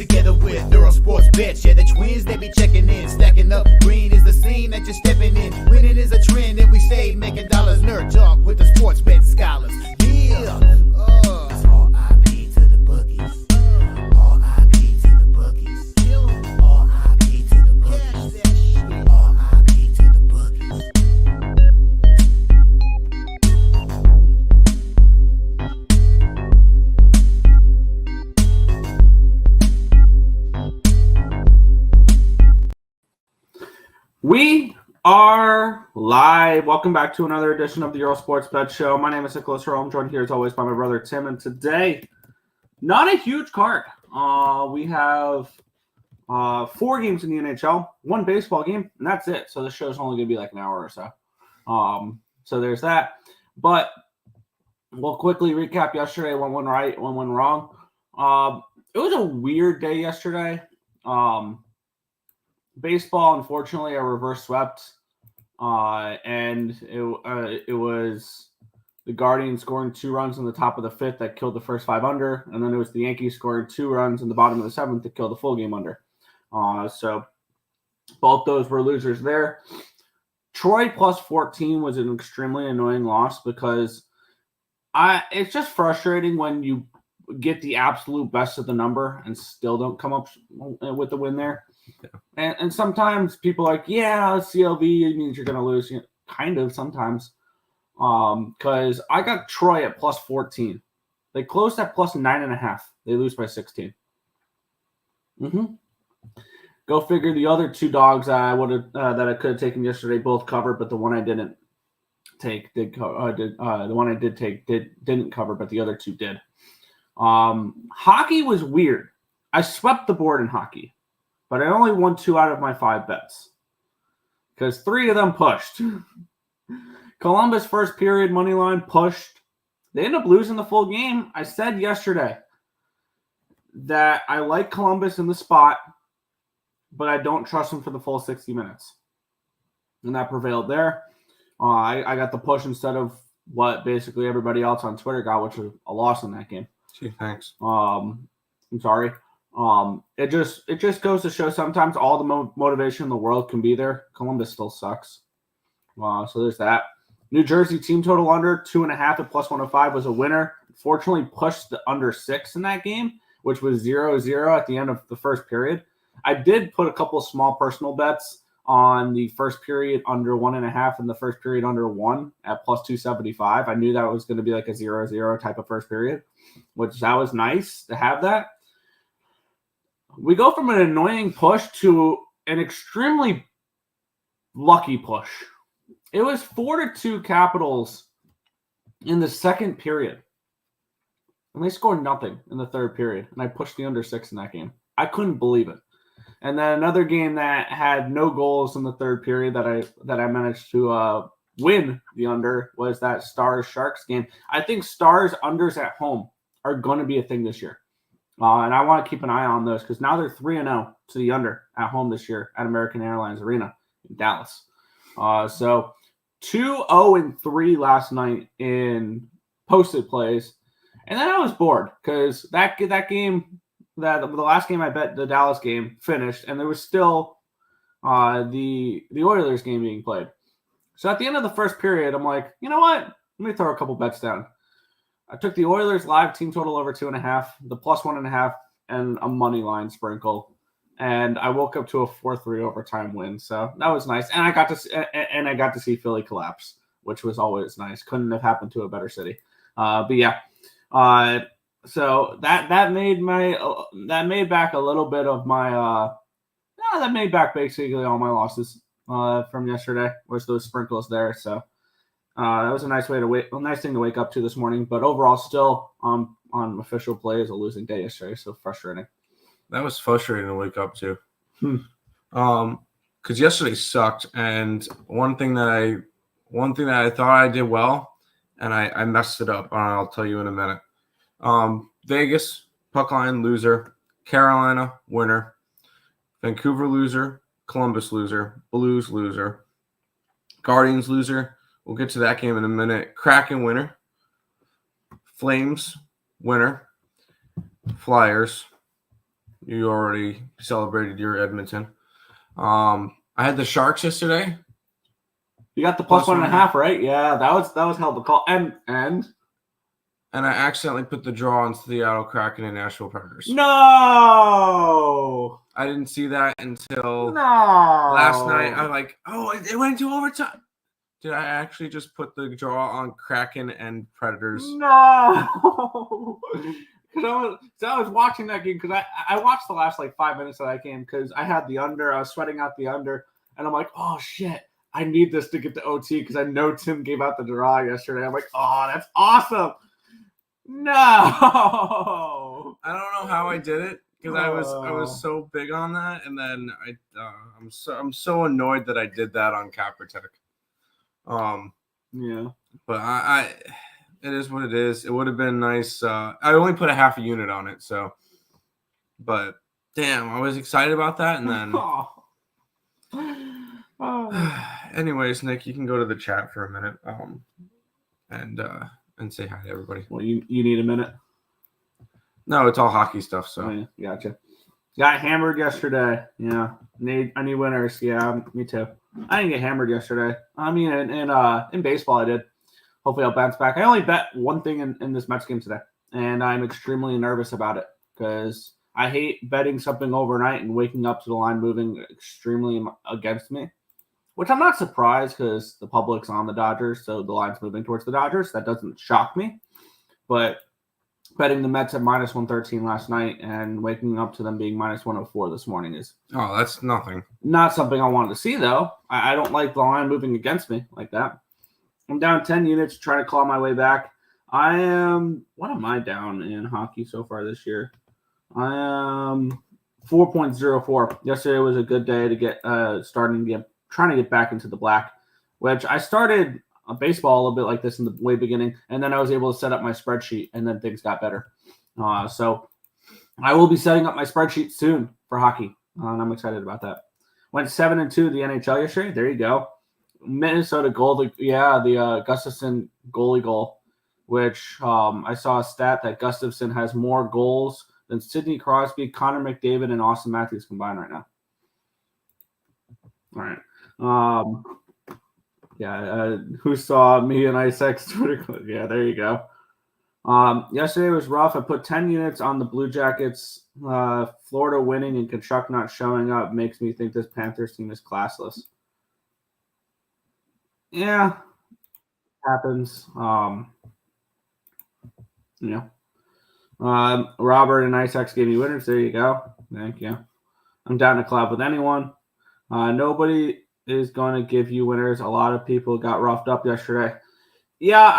together with Earle Sports Bets. Yeah, the twins, they be checking in, stacking up. Green is the scene that you're stepping in. Winning is a trend, and we stay making dollars. Nerd talk with the sports bet scholars. Yeah, R.I.P. to the bookies. R.I.P. to the bookies. R.I.P. to the bookies. R.I.P. to the bookies. We are live. Welcome back to another edition of the Earle Sports Bet Show. My name is Nicholas Earle. I'm joined here as always by my brother Tim. And today, not a huge card. We have 4 games in the NHL, 1 baseball game, and that's it. So the show's only going to be like an hour or so. So there's that. But we'll quickly recap yesterday. One went right, one went wrong. It was a weird day yesterday. Baseball, unfortunately, a reverse swept, and it was the Guardians scoring 2 runs in the top of the 5th that killed the first 5 under, and then it was the Yankees scoring 2 runs in the bottom of the 7th that killed the full game under. So both those were losers there. Troy plus 14 was an extremely annoying loss because it's just frustrating when you get the absolute best of the number and still don't come up with the win there. Yeah. And sometimes people are like, yeah, CLV means you're going to lose. Kind of sometimes. Because I got Troy at plus 14. They closed at plus 9.5. They lose by 16. Go figure. The other 2 dogs I would have that I could have taken yesterday both covered, but the one I didn't take did. The one I did take didn't cover, but the other 2 did. Hockey was weird. I swept the board in hockey. But I only won 2 out of my 5 bets because 3 of them pushed. Columbus first period money line pushed. They ended up losing the full game. I said yesterday that I like Columbus in the spot, but I don't trust them for the full 60 minutes. And that prevailed there. I got the push instead of what basically everybody else on Twitter got, which was a loss in that game. Gee, thanks. I'm sorry. It just goes to show sometimes all the motivation in the world can be there. Columbus still sucks. So there's that. New Jersey team total under 2.5 at plus 105 was a winner. Fortunately pushed the under 6 in that game, which was 0-0 at the end of the first period. I did put a couple of small personal bets on the first period under 1.5 and the first period under 1 at plus 275. I knew that was going to be like a 0-0 type of first period, which that was nice to have that. We go from an annoying push to an extremely lucky push. It was 4-2 Capitals in the second period. And they scored nothing in the third period. And I pushed the under 6 in that game. I couldn't believe it. And then another game that had no goals in the third period that I managed to win the under was that Stars-Sharks game. I think Stars unders at home are going to be a thing this year. And I want to keep an eye on those because now they're 3-0 to the under at home this year at American Airlines Arena in Dallas. So 2-0-3 last night in posted plays. And then I was bored because that game, the last game I bet, the Dallas game, finished, and there was still the Oilers game being played. So at the end of the first period, I'm like, you know what? Let me throw a couple bets down. I took the Oilers live team total over 2.5, the plus 1.5, and a money line sprinkle, and I woke up to a 4-3 overtime win. So that was nice, and I got to see Philly collapse, which was always nice. Couldn't have happened to a better city. But yeah, so that made back a little bit of my that made back basically all my losses from yesterday. Was those sprinkles there? So. That was a nice thing to wake up to this morning, but overall still on official play is a losing day yesterday, so frustrating. That was frustrating to wake up to. Because yesterday sucked, and one thing that I thought I did well, and I messed it up, and I'll tell you in a minute. Vegas, puck line loser, Carolina winner, Vancouver loser, Columbus loser, Blues loser, Guardians loser. We'll get to that game in a minute. Kraken winner. Flames winner. Flyers You already celebrated your Edmonton. I had the Sharks yesterday. You got the plus 1.5, right? Yeah, that was hell of a call. And I accidentally put the draw on Seattle Kraken and Nashville Predators. no, I didn't see that until no. last night. I'm like, oh, it went into overtime. Did I actually just put the draw on Kraken and Predators? No. So I was watching that game because I watched the last like 5 minutes of that game because I had the under. I was sweating out the under, and I'm like, oh shit, I need this to get to OT because I know Tim gave out the draw yesterday. I'm like, oh, that's awesome. No, I don't know how I did it because I was so big on that, and then I'm so annoyed that I did that on CapperTek. Yeah, but I it is what it is. It would have been nice. I only put a half a unit on it, so. But damn, I was excited about that, and then. Anyways, Nick, you can go to the chat for a minute, and say hi to everybody. Well, you need a minute. No, it's all hockey stuff. So yeah, gotcha. Got hammered yesterday. Yeah, I need winners. Yeah, me too. I didn't get hammered yesterday. I mean, in baseball, I did. Hopefully, I'll bounce back. I only bet one thing in this Mets game today, and I'm extremely nervous about it because I hate betting something overnight and waking up to the line moving extremely against me, which I'm not surprised because the public's on the Dodgers, so the line's moving towards the Dodgers. That doesn't shock me, but betting the Mets at minus 113 last night and waking up to them being minus 104 this morning is that's nothing. Not something I wanted to see, though. I don't like the line moving against me like that. I'm down 10 units, trying to claw my way back. What am I down in hockey so far this year? I am 4.04. Yesterday was a good day to get trying to get back into the black, which I started baseball a little bit like this in the way beginning, and then I was able to set up my spreadsheet, and then things got better. So I will be setting up my spreadsheet soon for hockey, and I'm excited about that. Went 7-2 the NHL yesterday. There you go. Minnesota goal. The Gustafson goalie goal, which I saw a stat that Gustafson has more goals than Sidney Crosby, Connor McDavid, and Austin Matthews combined right now. All right. Who saw me and Isaac's Twitter clip? Yeah, there you go. Yesterday was rough. I put 10 units on the Blue Jackets. Florida winning and Kachuk not showing up makes me think this Panthers team is classless. Yeah, happens. Robert and Isaacs gave me winners. There you go. Thank you. I'm down to collab with anyone. Nobody is going to give you winners. A lot of people got roughed up yesterday. Yeah,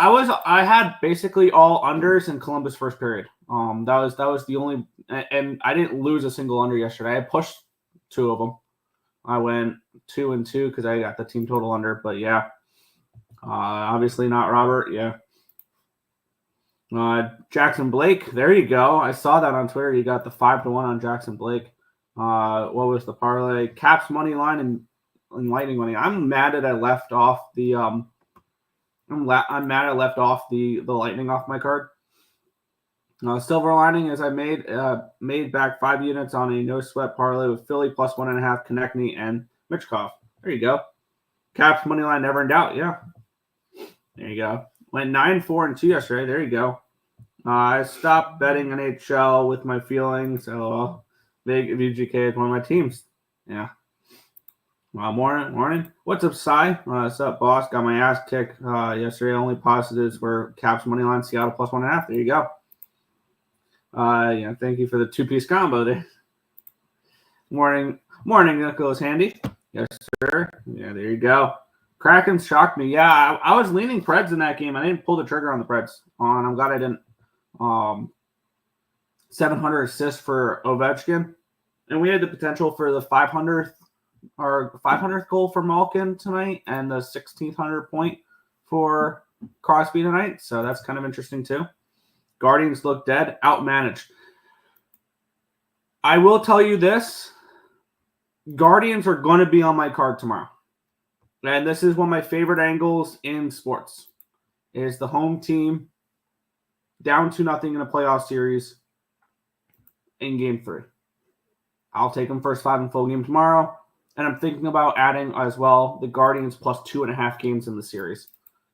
I had basically all unders in Columbus first period. That was the only, and I didn't lose a single under yesterday. I pushed 2 of them. I went 2-2 because I got the team total under. But yeah, obviously not Robert. Yeah. Jackson Blake, there you go. I saw that on Twitter. You got the 5-1 on Jackson Blake. What was the parlay? Caps money line and Lightning money. I'm mad that I left off the I'm mad I left off the Lightning off my card. Silver lining is I made back 5 units on a no sweat parlay with Philly plus 1.5, Konechny and Michkov. There you go. Caps money line never in doubt. Yeah. There you go. Went 9-4-2 yesterday. There you go. I stopped betting NHL with my feelings. LOL. Big VGK is one of my teams. Yeah. Morning. What's up, Cy? What's up, boss? Got my ass kicked yesterday. Only positives were Caps money line, Seattle plus 1.5. There you go. Thank you for the 2-piece combo there. Morning, Nicholas Handy. Yes, sir. Yeah, there you go. Kraken shocked me. Yeah, I was leaning Preds in that game. I didn't pull the trigger on the Preds. And I'm glad I didn't. 700 assists for Ovechkin. And we had the potential for the 500th goal for Malkin tonight and the 1,600 point for Crosby tonight. So that's kind of interesting too. Guardians look dead, outmanaged. I will tell you this. Guardians are going to be on my card tomorrow. And this is one of my favorite angles in sports, is the home team down 2-0 in a playoff series in Game 3. I'll take them first 5 in full game tomorrow. And I'm thinking about adding as well the Guardians plus 2.5 games in the series,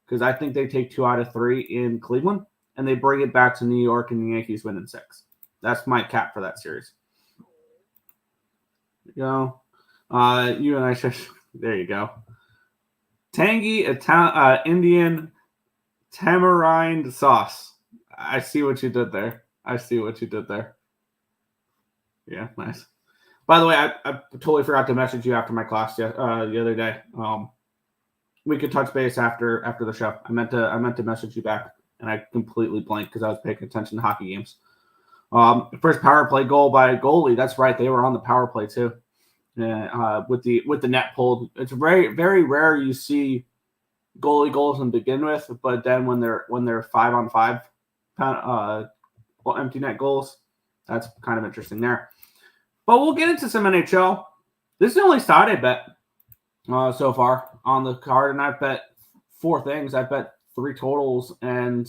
because I think they take 2 out of 3 in Cleveland and they bring it back to New York and the Yankees win in 6. That's my cap for that series. You know, you and I should. There you go. Tangy Indian tamarind sauce. I see what you did there. Yeah, nice. By the way, I totally forgot to message you after my class the other day. We could touch base after the show. I meant to message you back, and I completely blanked because I was paying attention to hockey games. First power play goal by a goalie. That's right, they were on the power play too. With the net pulled. It's very, very rare you see goalie goals to begin with, but then when they're 5-on-5 empty net goals, that's kind of interesting there. But we'll get into some NHL. This is the only side I bet so far on the card, and I've bet 4 things. I bet 3 totals and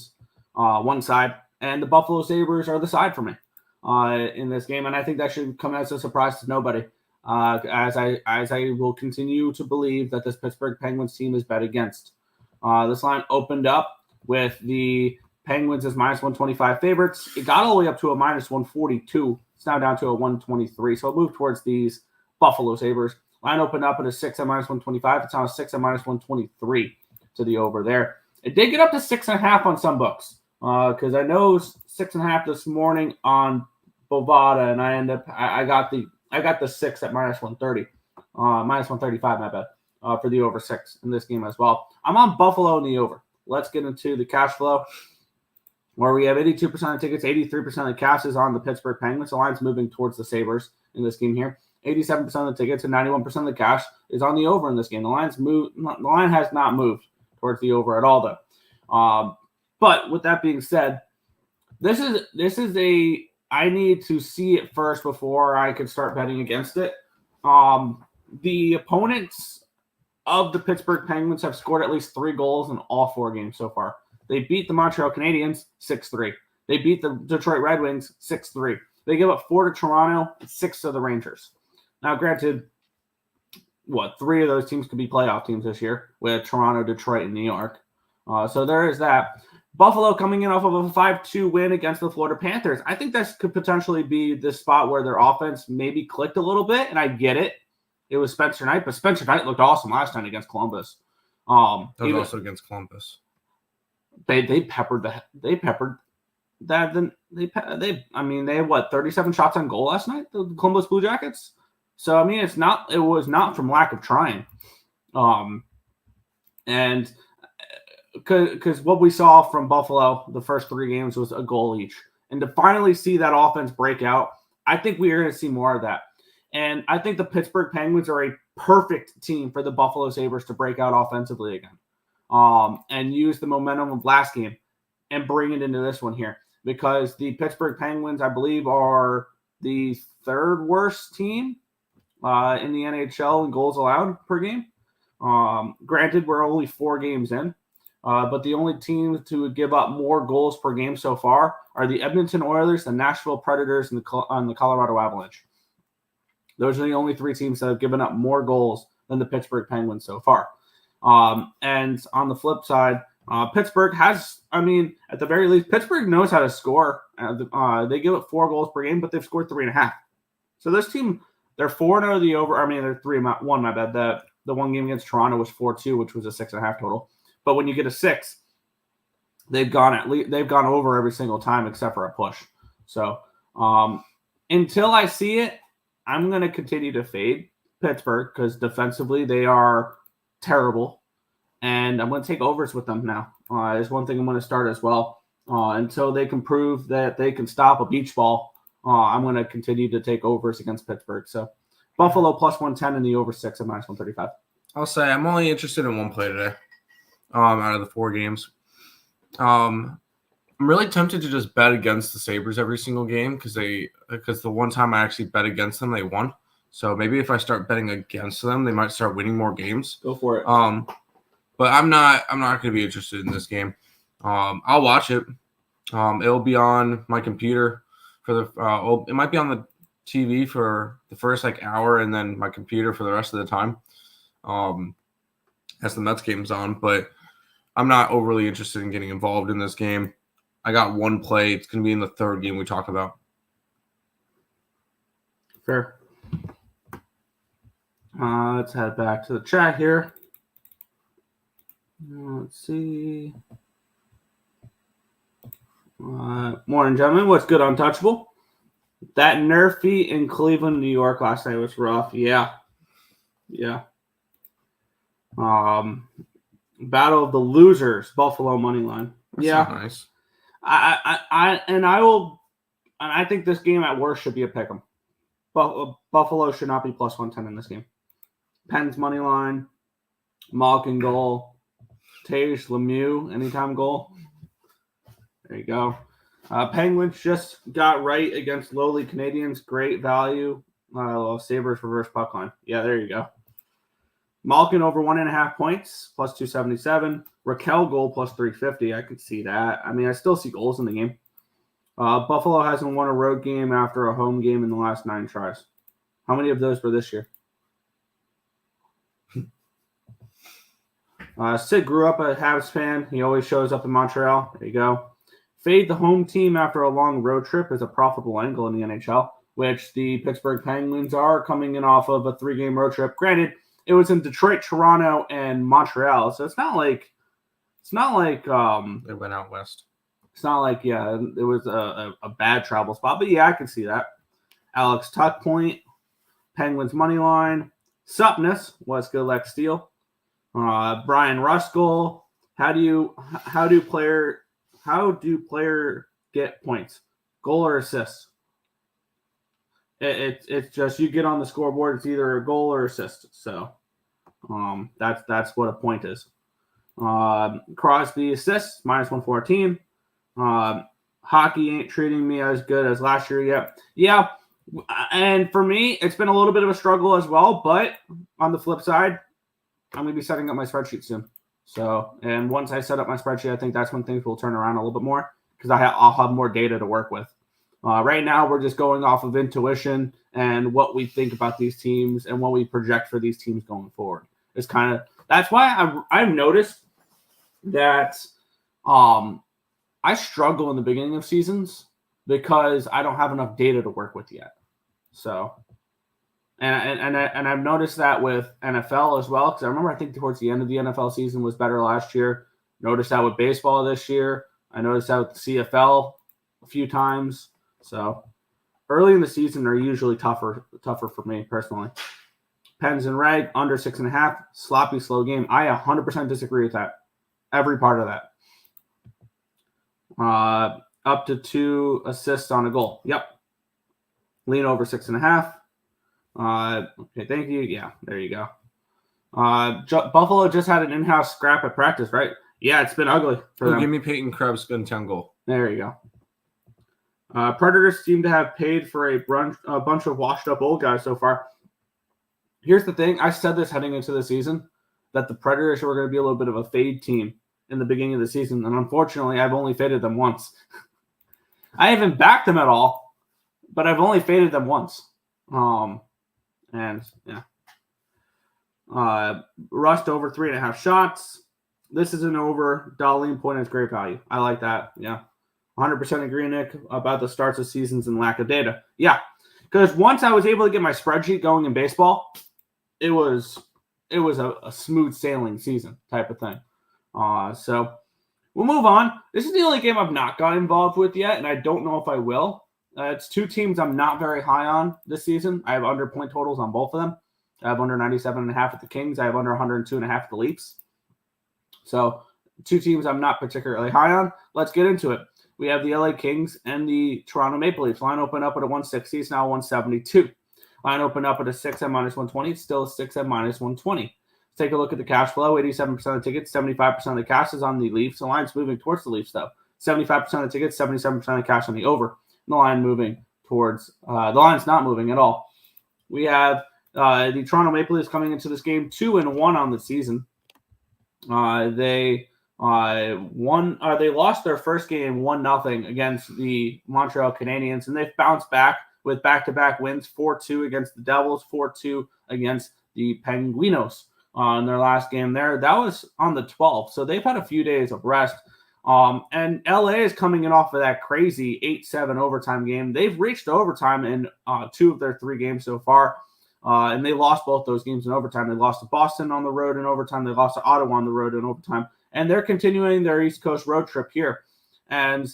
1 side, and the Buffalo Sabres are the side for me in this game, and I think that should come as a surprise to nobody. As I will continue to believe that this Pittsburgh Penguins team is bet against. This line opened up with the Penguins as minus 125 favorites. It got all the way up to a minus 142. It's now down to a 123. So it moved towards these Buffalo Sabres. Line opened up at a 6 at minus 125. It's now a 6 at minus 123 to the over there. It did get up to 6.5 on some books because I know 6.5 this morning on Bovada, and I got the 6 at minus 130, minus 135, my bad, for the over 6 in this game as well. I'm on Buffalo in the over. Let's get into the cash flow, where we have 82% of tickets, 83% of cash is on the Pittsburgh Penguins. The line's moving towards the Sabres in this game here. 87% of the tickets and 91% of the cash is on the over in this game. The line has not moved towards the over at all, though. But with that being said, this is a I need to see it first before I can start betting against it. The opponents of the Pittsburgh Penguins have scored at least 3 goals in all 4 games so far. They beat the Montreal Canadiens 6-3. They beat the Detroit Red Wings 6-3. They give up 4 to Toronto, 6 to the Rangers. Now, granted, 3 of those teams could be playoff teams this year with Toronto, Detroit, and New York. So there is that. Buffalo coming in off of a 5-2 win against the Florida Panthers. I think this could potentially be the spot where their offense maybe clicked a little bit, and I get it. It was Spencer Knight, but Spencer Knight looked awesome last time against Columbus. That was also against Columbus. They peppered that. They had 37 shots on goal last night, the Columbus Blue Jackets. So I mean, it was not from lack of trying. And because what we saw from Buffalo the first 3 games was a goal each. And to finally see that offense break out, I think we are going to see more of that. And I think the Pittsburgh Penguins are a perfect team for the Buffalo Sabres to break out offensively again. And use the momentum of last game and bring it into this one here. Because the Pittsburgh Penguins, I believe, are the 3rd worst team in the NHL in goals allowed per game. Granted, we're only 4 games in. But the only teams to give up more goals per game so far are the Edmonton Oilers, the Nashville Predators, and the Colorado Avalanche. Those are the only 3 teams that have given up more goals than the Pittsburgh Penguins so far. And on the flip side, Pittsburgh has, at the very least, Pittsburgh knows how to score. They give up 4 goals per game, but they've scored 3.5. So this team, they're 4-0 the over. They're 3-1, my bad. The one game against Toronto was 4-2, which was a 6.5 total. But when you get a 6, they've gone over every single time except for a push. So until I see it, I'm going to continue to fade Pittsburgh because defensively they are terrible, and I'm going to take overs with them now. Is one thing I'm going to start as well. Until they can prove that they can stop a beach ball, I'm going to continue to take overs against Pittsburgh. So Buffalo plus 110 and the over 6 at minus 135. I'll say I'm only interested in 1 play today. Out of the 4 games. I'm really tempted to just bet against the Sabres every single game because the one time I actually bet against them, they won. So maybe if I start betting against them, they might start winning more games. Go for it. But I'm not going to be interested in this game. I'll watch it. It'll be on my computer for the. It might be on TV for the first hour and then my computer for the rest of the time as the Mets game's on. But I'm not overly interested in getting involved in this game. I got one play. It's going to be in the third game we talk about. Fair. Let's head back to the chat here. Let's see. Morning, gentlemen. What's good, Untouchable? That Nerf feat in Cleveland, New York last night was rough. Yeah. Battle of the losers, Buffalo money line. That's not nice. I think this game at worst should be a pick'em. Buffalo should not be plus 110 in this game. Pens money line, Malkin goal, Tage Lemieux anytime goal. There you go. Penguins just got right against lowly Canadians. Great value. Sabres reverse puck line. Yeah, there you go. Malkin over 1.5 points, plus 277. Raquel goal, plus 350. I could see that. I mean, I still see goals in the game. Buffalo hasn't won a road game after a home game in the last 9 tries. How many of those were this year? Sid grew up a Habs fan. He always shows up in Montreal. There you go. Fade the home team after a long road trip is a profitable angle in the NHL, which the Pittsburgh Penguins are coming in off of a 3-game road trip. Granted, it was in Detroit, Toronto, and Montreal, so it's not like they went out west. It's not like it was a bad travel spot, but yeah, I can see that. Alex Tuck point, Penguins money line, Supness was good like Steele. Brian Ruskell, how do player get points? Goal or assist? It's just you get on the scoreboard. It's either a goal or assist. So that's what a point is. Crosby assists minus 114. Hockey ain't treating me as good as last year yet. Yeah, and for me, it's been a little bit of a struggle as well. But on the flip side, I'm going to be setting up my spreadsheet soon. So, and once I set up my spreadsheet, I think that's when things will turn around a little bit more because I'll have more data to work with. Right now, we're just going off of intuition and what we think about these teams and what we project for these teams going forward. It's that's why I've noticed that I struggle in the beginning of seasons because I don't have enough data to work with yet. So, and I've noticed that with NFL as well because I think towards the end of the NFL season was better last year. Noticed that with baseball this year. I noticed that with the CFL a few times. So early in the season are usually tougher for me personally. Pens and Reg under 6.5, sloppy, slow game. I 100% disagree with that. Every part of that. Up to 2 assists on a goal. Yep. Lean over 6.5. Okay, thank you. Yeah, there you go. Buffalo just had an in-house scrap at practice, right? Yeah, it's been ugly for them. Give me Peyton Krebs, spin 10 goal. There you go. Predators seem to have paid for a bunch of washed-up old guys so far. Here's the thing. I said this heading into the season, that the Predators were going to be a little bit of a fade team in the beginning of the season, and unfortunately, I've only faded them once. I haven't backed them at all, but I've only faded them once. And, yeah. Rust over 3.5 shots. This is an over. Darlene point is great value. I like that. Yeah. 100% agree, Nick, about the starts of seasons and lack of data. Yeah, because once I was able to get my spreadsheet going in baseball, it was a smooth sailing season type of thing. So we'll move on. This is the only game I've not got involved with yet, and I don't know if I will. It's 2 teams I'm not very high on this season. I have under point totals on both of them. I have under 97.5 at the Kings. I have under 102.5 at the Leafs. So 2 teams I'm not particularly high on. Let's get into it. We have the LA Kings and the Toronto Maple Leafs. Line open up at a 160. It's now 172. Line open up at a 6 at minus 120. It's still a 6 at minus 120. Let's take a look at the cash flow. 87% of the tickets, 75% of the cash is on the Leafs. The line's moving towards the Leafs, though. 75% of the tickets, 77% of the cash on the over. The line moving towards the line's not moving at all. We have the Toronto Maple Leafs coming into this game 2-1 on the season. They lost their first game 1-0 against the Montreal Canadiens, and they've bounced back with back-to-back wins, 4-2 against the Devils, 4-2 against the Penguinos in their last game there. That was on the 12th, so they've had a few days of rest. And LA is coming in off of that crazy 8-7 overtime game. They've reached overtime in 2 of their 3 games so far, and they lost both those games in overtime. They lost to Boston on the road in overtime. They lost to Ottawa on the road in overtime, and they're continuing their East Coast road trip here. And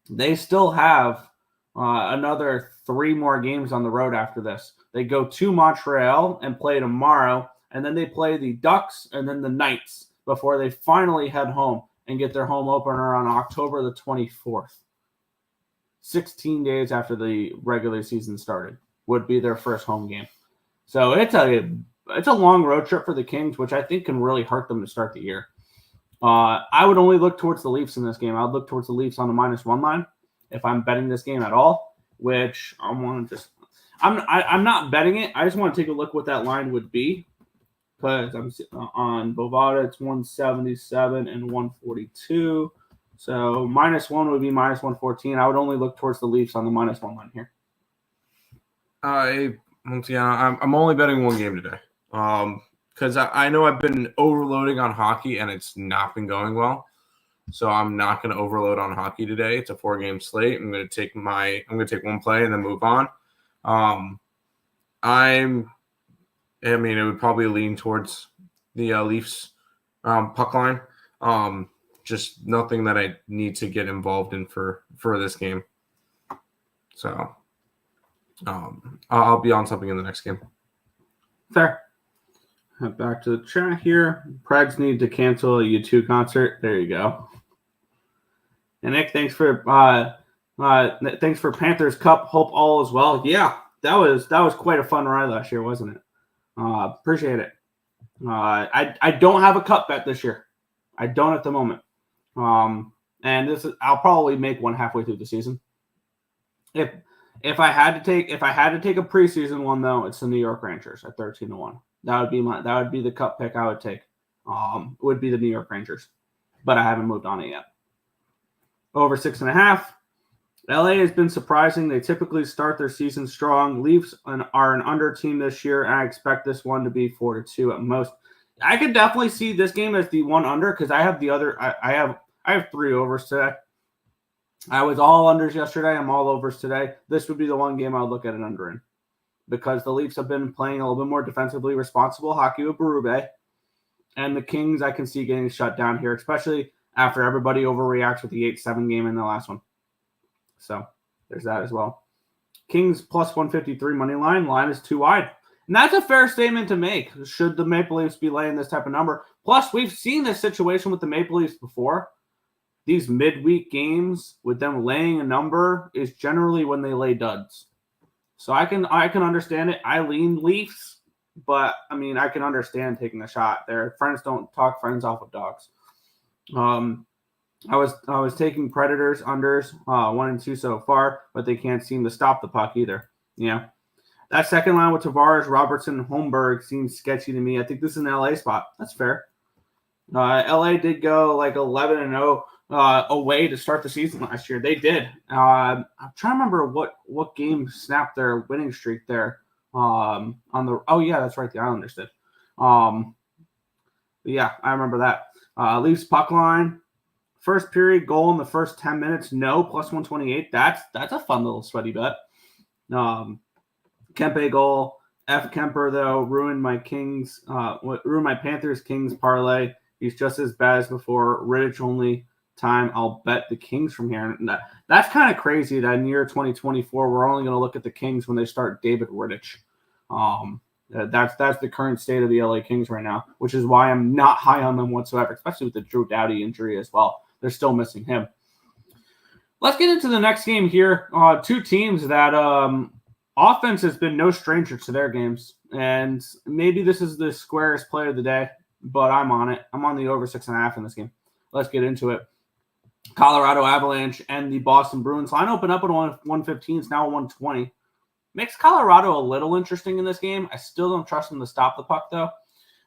they still have another 3 more games on the road after this. They go to Montreal and play tomorrow, and then they play the Ducks and then the Knights before they finally head home and get their home opener on October the 24th. 16 days after the regular season started would be their first home game. So it's a long road trip for the Kings, which I think can really hurt them to start the year. I would only look towards the Leafs in this game. I would look towards the Leafs on the -1 line if I'm betting this game at all, which I'm not betting it. I just want to take a look what that line would be, because I'm on Bovada. It's 177 and 142. So -1 would be -114. I would only look towards the Leafs on the -1 line here. Once again, I'm only betting 1 game today. Because I know I've been overloading on hockey and it's not been going well. So I'm not going to overload on hockey today. It's a 4-game slate. I'm going to take 1 play and then move on. It would probably lean towards the Leafs puck line. Just nothing that I need to get involved in for this game. So I'll be on something in the next game. Fair. Head back to the chat here. Preds need to cancel a U2 concert. There you go. And Nick, thanks for Panthers Cup. Hope all is well. Yeah, that was quite a fun ride last year, wasn't it? Appreciate it. I don't have a cup bet this year. I don't at the moment. And I'll probably make one halfway through the season. If I had to take a preseason one though, it's the New York Rangers at 13-1. That would be the cup pick I would take. Would be the New York Rangers, but I haven't moved on it yet. Over 6.5. LA has been surprising. They typically start their season strong. Leafs are an under team this year, and I expect this one to be 4-2 at most. I could definitely see this game as the 1 under because I have the other. I have 3 overs today. I was all unders yesterday. I'm all overs today. This would be the one game I would look at an under in, because the Leafs have been playing a little bit more defensively responsible hockey with Berube. And the Kings I can see getting shut down here, especially after everybody overreacts with the 8-7 game in the last one. So there's that as well. Kings plus 153 money line. Line is too wide. And that's a fair statement to make. Should the Maple Leafs be laying this type of number? Plus, we've seen this situation with the Maple Leafs before. These midweek games with them laying a number is generally when they lay duds. So I can understand it. I lean Leafs, but I mean I can understand taking a shot there. Friends don't talk friends off of dogs. I was taking Predators unders 1 and 2 so far, but they can't seem to stop the puck either. Yeah, that second line with Tavares, Robertson, Holmberg seems sketchy to me. I think this is an LA spot. That's fair. LA did go like 11-0 away to start the season last year. They did. I'm trying to remember what game snapped their winning streak there. That's right. The Islanders did. Yeah, I remember that. Leafs puck line. First period goal in the first 10 minutes. No, plus 128. That's a fun little sweaty bet. Kempe goal. F. Kemper though ruined my Panthers Kings parlay. He's just as bad as before. Rittich only time I'll bet the Kings from here. And that's kind of crazy that in year 2024 we're only going to look at the Kings when they start David Rittich. That's the current state of the LA Kings right now, which is why I'm not high on them whatsoever, especially with the Drew Doughty injury as well. They're still missing him. Let's get into the next game here. 2 teams that offense has been no stranger to their games, and maybe this is the squarest play of the day, but I'm on it. I'm on the over 6.5 in this game. Let's get into it. Colorado Avalanche and the Boston Bruins. Line open up at 115. It's now 120. Makes Colorado a little interesting in this game. I still don't trust them to stop the puck, though.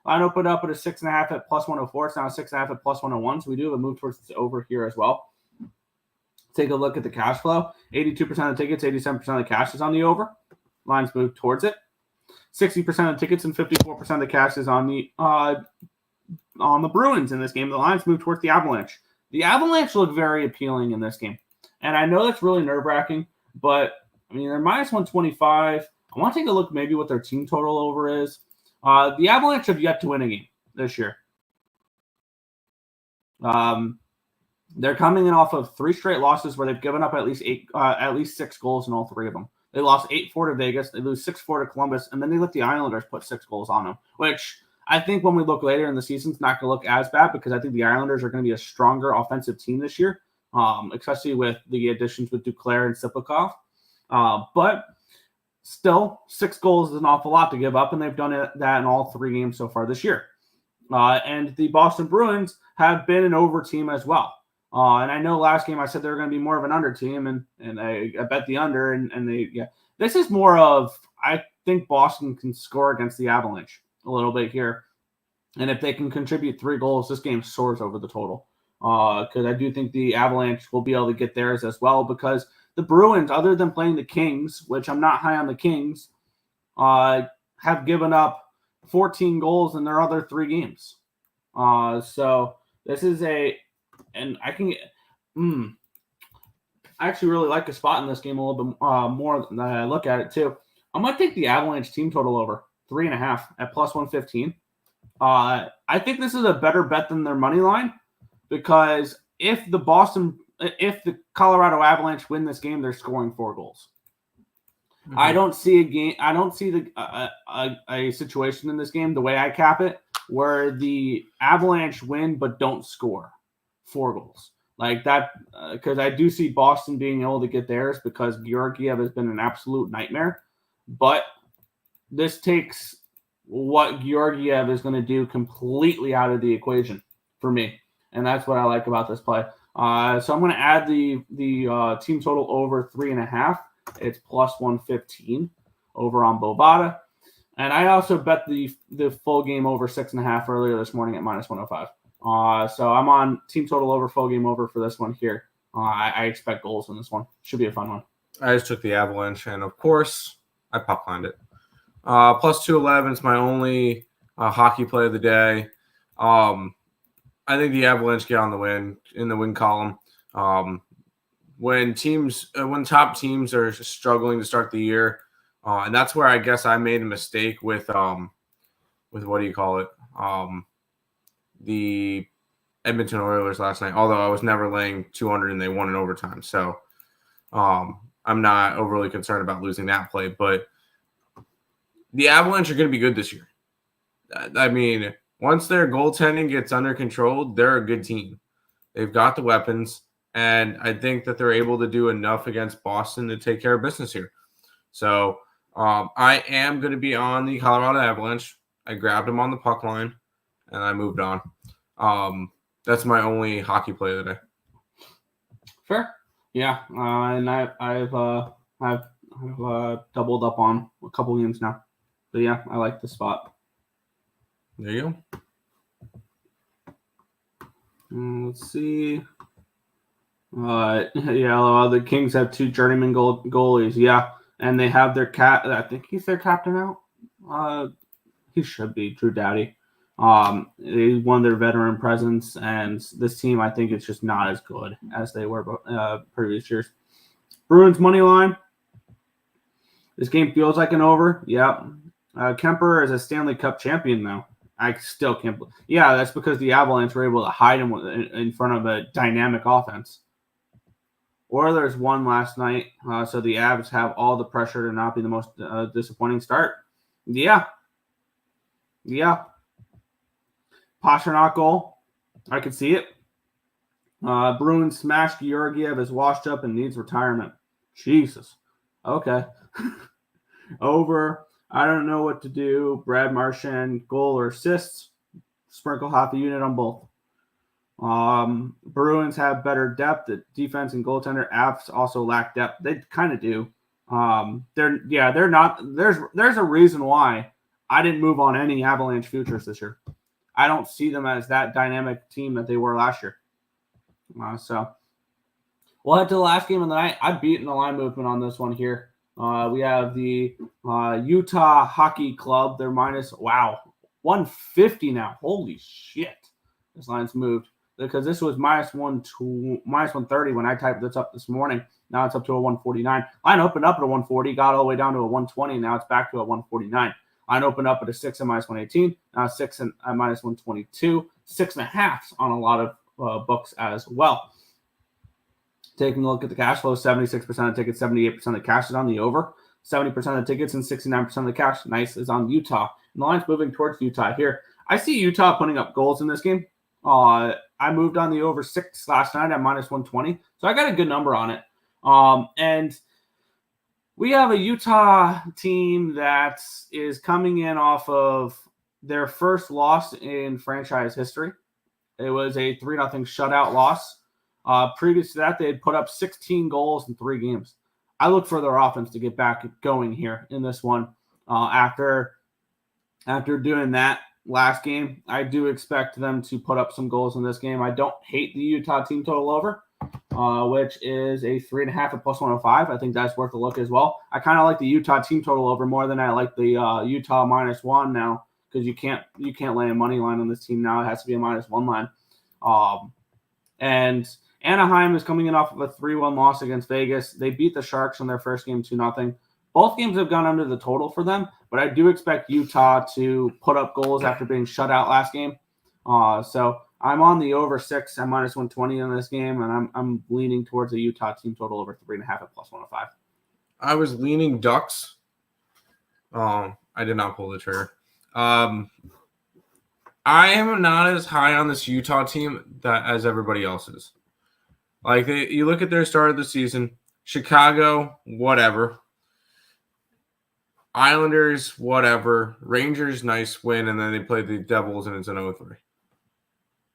Line open up at a 6.5 at plus 104. It's now a 6.5 at plus 101. So we do have a move towards the over here as well. Take a look at the cash flow. 82% of the tickets, 87% of the cash is on the over. Lines move towards it. 60% of the tickets and 54% of the cash is on the Bruins in this game. The lines move towards the Avalanche. The Avalanche look very appealing in this game. And I know that's really nerve-wracking, but, I mean, they're minus 125. I want to take a look maybe what their team total over is. The Avalanche have yet to win a game this year. They're coming in off of 3 straight losses where they've given up at least 6 goals in all 3 of them. They lost 8-4 to Vegas. They lose 6-4 to Columbus, and then they let the Islanders put 6 goals on them, which I think when we look later in the season, it's not going to look as bad because I think the Islanders are going to be a stronger offensive team this year, especially with the additions with Duclair and Siplikov. But still, 6 goals is an awful lot to give up, and they've done that in all 3 games so far this year. And the Boston Bruins have been an over team as well. And I know last game I said they were going to be more of an under team, and I bet the under, and they, yeah. This is more of, I think Boston can score against the Avalanche a little bit here. And if they can contribute 3 goals, this game soars over the total. Because I do think the Avalanche will be able to get theirs as well, because the Bruins, other than playing the Kings, which I'm not high on the Kings, have given up 14 goals in their other 3 games. So this is and I can get, I actually really like a spot in this game a little bit more than I look at it too. I'm going to take the Avalanche team total over 3.5 at plus 115. I think this is a better bet than their money line, because if the Colorado Avalanche win this game, they're scoring 4 goals. Mm-hmm. I don't see a situation in this game, the way I cap it, where the Avalanche win but don't score 4 goals like that, because I do see Boston being able to get theirs because Georgiev has been an absolute nightmare. But this takes what Georgiev is going to do completely out of the equation for me, and that's what I like about this play. So I'm going to add the team total over 3.5. It's plus 115 over on Bovada. And I also bet the full game over 6.5 earlier this morning at minus 105. So I'm on team total over, full game over for this one here. I expect goals in this one. Should be a fun one. I just took the Avalanche, and of course, I pop lined it. Plus 211 is my only hockey play of the day. I think the Avalanche get on the win in the win column. When top teams are struggling to start the year, and that's where I guess I made a mistake with what do you call it? The Edmonton Oilers last night, although I was never laying 200 and they won in overtime. So I'm not overly concerned about losing that play, but the Avalanche are going to be good this year. I mean, once their goaltending gets under control, they're a good team. They've got the weapons, and I think that they're able to do enough against Boston to take care of business here. So I am going to be on the Colorado Avalanche. I grabbed them on the puck line, and I moved on. That's my only hockey play of the day. Fair. Yeah, and I've doubled up on a couple games now. But yeah, I like the spot. There you go. Let's see. The Kings have 2 journeyman goalies. Yeah, and they have their I think he's their captain out. He should be Drew Doughty. They won their veteran presence, and this team, I think, it's just not as good as they were previous years. Bruins money line. This game feels like an over. Yep. Kemper is a Stanley Cup champion now. I still can't believe. Yeah, that's because the Avalanche were able to hide him in front of a dynamic offense. Oilers won last night, so the Avs have all the pressure to not be the most disappointing start. Yeah. Pastrnak goal. I could see it. Bruins smash. Georgiev is washed up and needs retirement. Jesus. Okay. Over. I don't know what to do. Brad Marchand, goal or assists. Sprinkle half a unit on both. Bruins have better depth at defense and goaltender. Avs also lack depth. They kind of do. They're not. There's a reason why I didn't move on any Avalanche futures this year. I don't see them as that dynamic team that they were last year. So We'll head to the last game of the night. I've beaten the line movement on this one here. We have the Utah Hockey Club. They're minus, 150 now. Holy shit. This line's moved because this was minus 130 when I typed this up this morning. Now it's up to a 149. Line opened up at a 140, got all the way down to a 120. Now it's back to a 149. Line opened up at a 6 at minus 118. Now 6 at minus 122. 6.5 on a lot of books as well. Taking a look at the cash flow, 76% of tickets, 78% of cash is on the over. 70% of the tickets and 69% of the cash, nice, is on Utah. And the line's moving towards Utah here. I see Utah putting up goals in this game. I moved on the over 6 last night at minus 120. So I got a good number on it. And we have a Utah team that is coming in off of their first loss in franchise history. It was a 3-0 shutout loss. Previous to that, they had put up 16 goals in 3 games. I look for their offense to get back going here in this one. After doing that last game, I do expect them to put up some goals in this game. I don't hate the Utah team total over, which is a 3.5 at plus 105. I think that's worth a look as well. I kind of like the Utah team total over more than I like the Utah -1 now, because you can't lay a money line on this team now. It has to be a -1 line. And Anaheim is coming in off of a 3-1 loss against Vegas. They beat the Sharks in their first game 2-0. Both games have gone under the total for them, but I do expect Utah to put up goals after being shut out last game. So I'm on the over 6 at minus 120 in this game, and I'm leaning towards the Utah team total over 3.5 at plus 105. I was leaning Ducks. I did not pull the trigger. I am not as high on this Utah team as everybody else is. Like, you look at their start of the season, Chicago, whatever. Islanders, whatever. Rangers, nice win, and then they played the Devils, and it's an 0-3.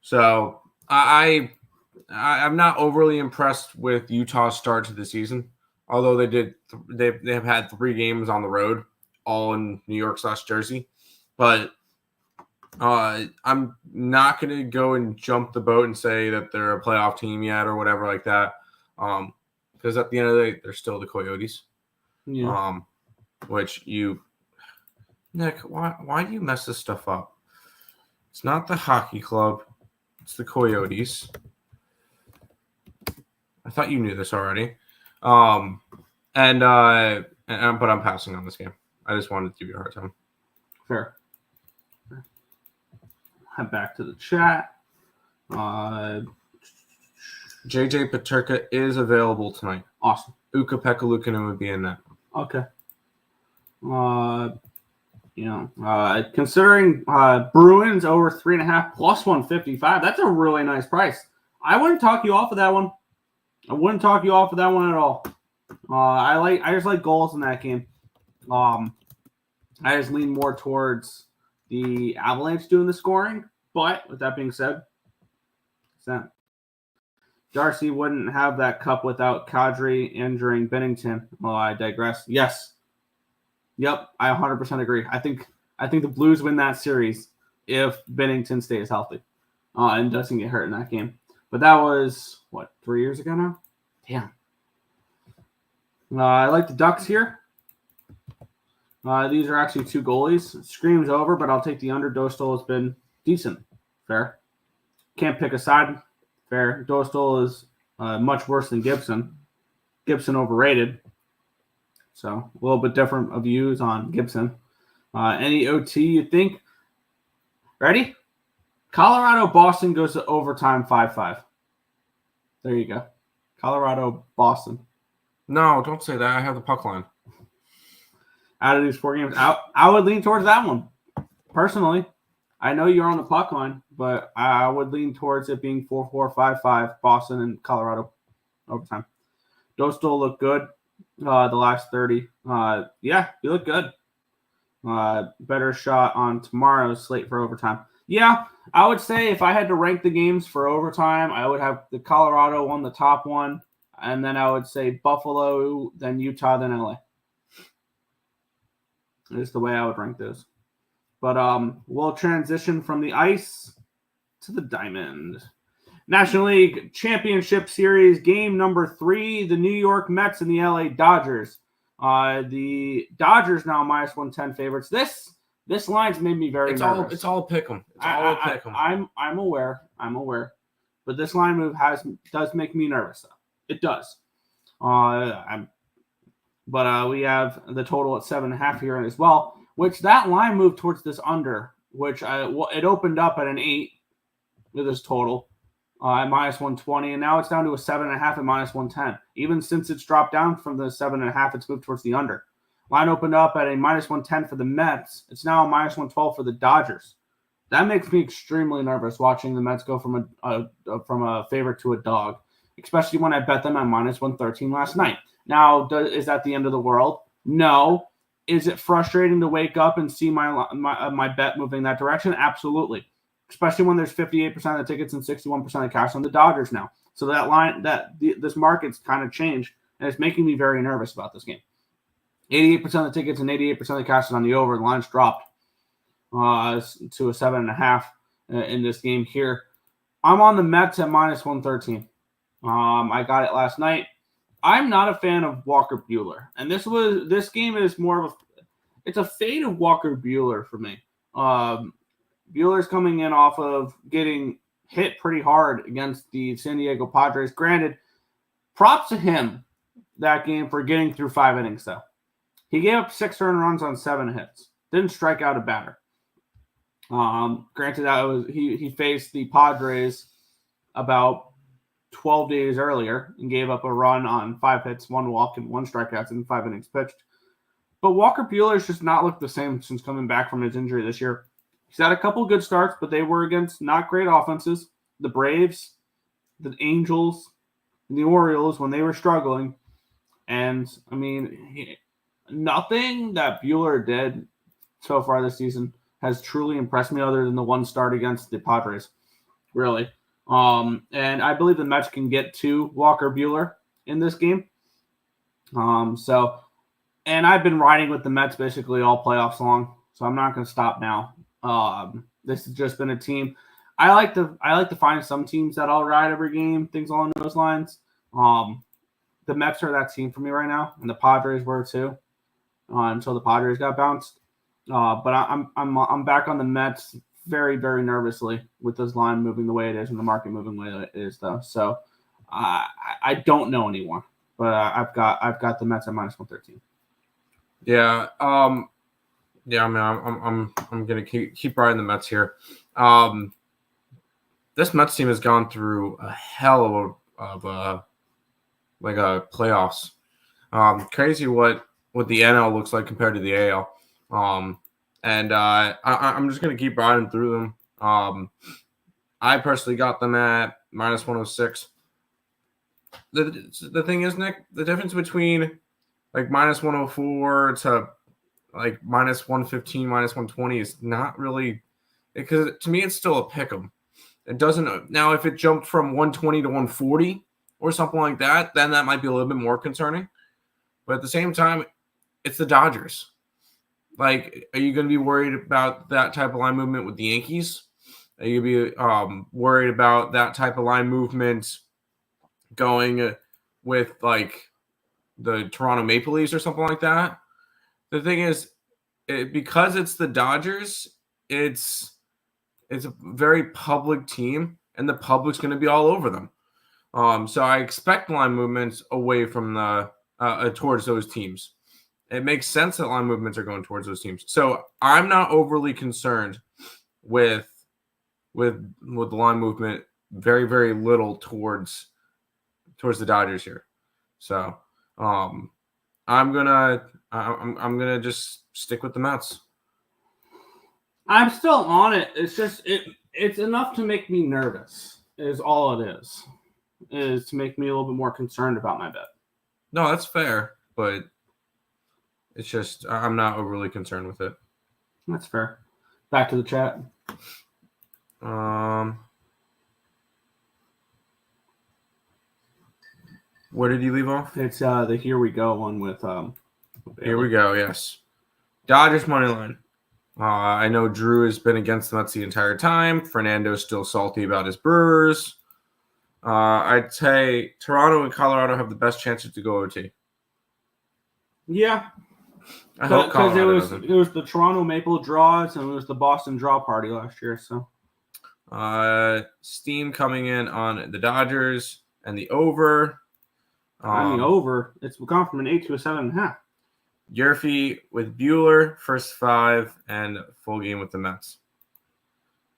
So I'm not overly impressed with Utah's start to the season, although they have had 3 games on the road, all in New York / Jersey. But I'm not going to go and jump the boat and say that they're a playoff team yet or whatever like that. Because at the end of the day, they're still the Coyotes. Yeah. Nick, why do you mess this stuff up? It's not the hockey club. It's the Coyotes. I thought you knew this already. But I'm passing on this game. I just wanted to give you a hard time. Fair. Head back to the chat. JJ Peterka is available tonight. Awesome. Ukko-Pekka Luukkonen would be in that. Okay. Considering Bruins over 3.5 plus 155, that's a really nice price. I wouldn't talk you off of that one. I wouldn't talk you off of that one at all. I just like goals in that game. I just lean more towards the Avalanche doing the scoring. But with that being said, Darcy wouldn't have that cup without Kadri injuring Binnington. Well, I digress. Yes. Yep, I 100% agree. I think the Blues win that series if Binnington stays healthy and doesn't get hurt in that game. But that was, 3 years ago now? Damn. I like the Ducks here. These are actually 2 goalies. Screams over, but I'll take the under. Dostal has been decent. Fair. Can't pick a side. Fair. Dostal is much worse than Gibson. Gibson overrated. So a little bit different of views on Gibson. Any OT you think? Ready? Colorado-Boston goes to overtime 5-5. There you go. Colorado-Boston. No, don't say that. I have the puck line. Out of these 4 games, I would lean towards that one. Personally, I know you're on the puck line, but I would lean towards it being 4-4, 5-5, Boston and Colorado overtime. Dostal look good the last 30. Yeah, you look good. Better shot on tomorrow's slate for overtime. Yeah, I would say if I had to rank the games for overtime, I would have the Colorado one, the top one, and then I would say Buffalo, then Utah, then LA. Is the way I would rank those. But we'll transition from the ice to the diamond. National League Championship Series, game number 3, the New York Mets and the LA Dodgers. The Dodgers now -110 favorites. This line's made me very nervous. It's all pick 'em. It's all a pick 'em. I'm aware. But this line move does make me nervous, though. It does. But we have the total at 7.5 here as well, which that line moved towards this under, which it opened up at an 8 with this total at -120, and now it's down to a 7.5 at -110. Even since it's dropped down from the 7.5, it's moved towards the under. Line opened up at a -110 for the Mets. It's now a -112 for the Dodgers. That makes me extremely nervous watching the Mets go from a favorite to a dog, especially when I bet them at -113 last night. Now, is that the end of the world? No. Is it frustrating to wake up and see my bet moving that direction? Absolutely. Especially when there's 58% of the tickets and 61% of cash on the Dodgers now. So that line, this market's kind of changed, and it's making me very nervous about this game. 88% of the tickets and 88% of the cash is on the over. The line's dropped to a 7.5 in this game here. I'm on the Mets at -113. I got it last night. I'm not a fan of Walker Buehler, and this game is more of it's a fade of Walker Buehler for me. Buehler's coming in off of getting hit pretty hard against the San Diego Padres. Granted, props to him that game for getting through 5 innings, though. He gave up 6 earned runs on 7 hits. Didn't strike out a batter. Granted, that was he faced the Padres about 12 days earlier and gave up a run on 5 hits, 1 walk, and 1 strikeout in 5 innings pitched. But Walker Buehler's just not looked the same since coming back from his injury this year. He's had a couple good starts, but they were against not great offenses. The Braves, the Angels, and the Orioles when they were struggling. And, I mean, nothing that Buehler did so far this season has truly impressed me other than the 1 start against the Padres, really. And I believe the Mets can get to Walker Buehler in this game. And I've been riding with the Mets basically all playoffs long, so I'm not going to stop now. This has just been a team. I like to find some teams that I'll ride every game, things along those lines. The Mets are that team for me right now, and the Padres were too, until the Padres got bounced. But I'm back on the Mets very, very nervously with this line moving the way it is and the market moving the way it is, though. So I don't know anymore, but I've got the Mets at -113. Yeah. Yeah, I mean, I'm gonna keep riding the Mets here. This Mets team has gone through a hell of playoffs. Crazy what the NL looks like compared to the AL. And I'm just gonna keep riding through them. I personally got them at -106. The thing is, Nick, the difference between like -104 to like -115, -120 is not really, because to me it's still a pick 'em. It doesn't. Now, if it jumped from 120 to 140 or something like that, then that might be a little bit more concerning. But at the same time, it's the Dodgers. Like, are you going to be worried about that type of line movement with the Yankees? Are you going to be worried about that type of line movement going with like the Toronto Maple Leafs or something like that? The thing is, because it's the Dodgers, it's a very public team, and the public's going to be all over them. So I expect line movements away from the towards those teams. It makes sense that line movements are going towards those teams. So I'm not overly concerned with the line movement. Very, very little towards the Dodgers here. So I'm gonna just stick with the Mets. I'm still on it. It's just it's enough to make me nervous. Is all it is to make me a little bit more concerned about my bet. No, that's fair, but it's just I'm not overly concerned with it. That's fair. Back to the chat. Where did you leave off? It's the Here We Go one with Here we go. Yes, Dodgers money line. I know Drew has been against the Mets the entire time. Fernando's still salty about his Brewers. I'd say Toronto and Colorado have the best chances to go OT. Yeah, I hope because Colorado doesn't. it was the Toronto Maple draws and it was the Boston draw party last year. So Steam coming in on the Dodgers and the over. over. It's gone from an 8 to a 7.5. Yerfie with Bueller, first 5, and full game with the Mets.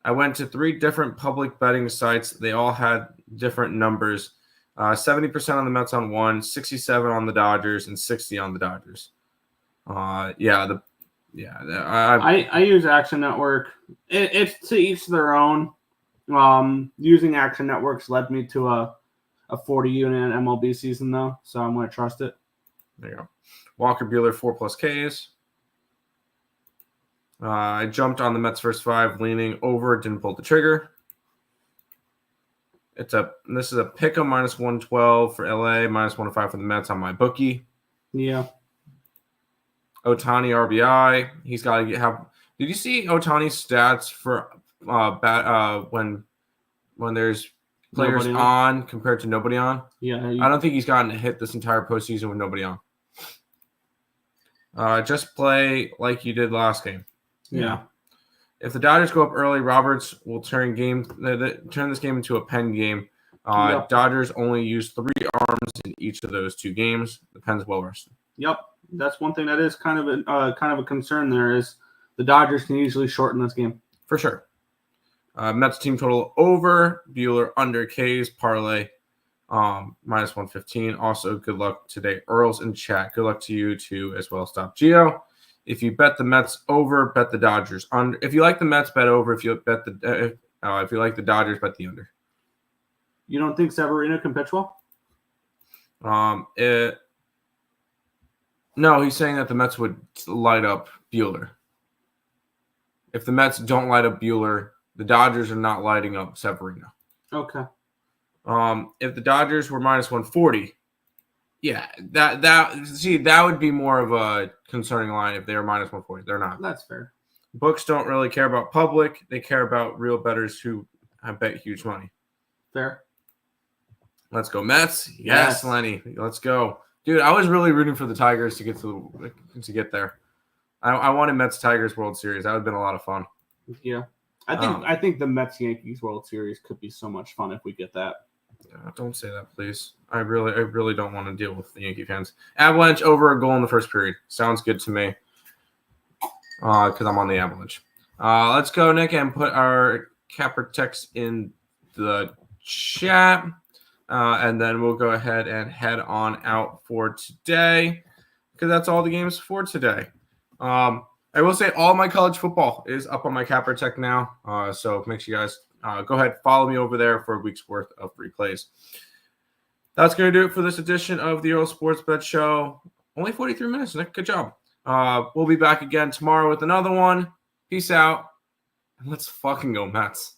I went to 3 different public betting sites. They all had different numbers. 70% on the Mets on one, 67 on the Dodgers, and 60 on the Dodgers. I use Action Network. It's to each their own. Using Action Networks led me to a 40 unit MLB season though, so I'm going to trust it. There you go. Walker Bueller 4+ Ks. I jumped on the Mets first 5, leaning over, didn't pull the trigger. This is a pick 'em -112 for LA, -105 for the Mets on my bookie. Yeah. Ohtani RBI. He's got to have. Did you see Ohtani's stats for when there's players on compared to nobody on? Yeah. I don't think he's gotten a hit this entire postseason with nobody on. Just play like you did last game. Yeah. If the Dodgers go up early, Roberts will turn this game into a pen game. Yep. Dodgers only use 3 arms in each of those 2 games. The pen's well rested. Yep. That's one thing that is kind of a concern there is the Dodgers can easily shorten this game. For sure. Mets team total over, Bueller under K's, parlay -115. Also, good luck today. Earle's in chat. Good luck to you too as well. Stop Geo. If you bet the Mets over, bet the Dodgers under. If you like the Mets, bet over. If you like the Dodgers, bet the under. You don't think Severino can pitch well? No, he's saying that the Mets would light up Bueller. If the Mets don't light up Bueller, the Dodgers are not lighting up Severino. Okay. If the Dodgers were -140, yeah, that would be more of a concerning line if they were -140. They're not. That's fair. Books don't really care about public. They care about real bettors who have bet huge money. Fair. Let's go Mets. Yes, Lenny. Let's go. Dude, I was really rooting for the Tigers to get there. I wanted Mets Tigers World Series. That would have been a lot of fun. Yeah. I think the Mets Yankees World Series could be so much fun if we get that. Don't say that, please. I really don't want to deal with the Yankee fans. Avalanche over a goal in the first period. Sounds good to me. Because I'm on the Avalanche. Let's go, Nick, and put our CapperTeks in the chat. And then we'll go ahead and head on out for today. Because that's all the games for today. I will say all my college football is up on my CapperTek now. So make sure you guys go ahead, follow me over there for a week's worth of free plays. That's going to do it for this edition of the Earle Sports Bet Show. Only 43 minutes, Nick. Good job. We'll be back again tomorrow with another one. Peace out. And let's fucking go Mets.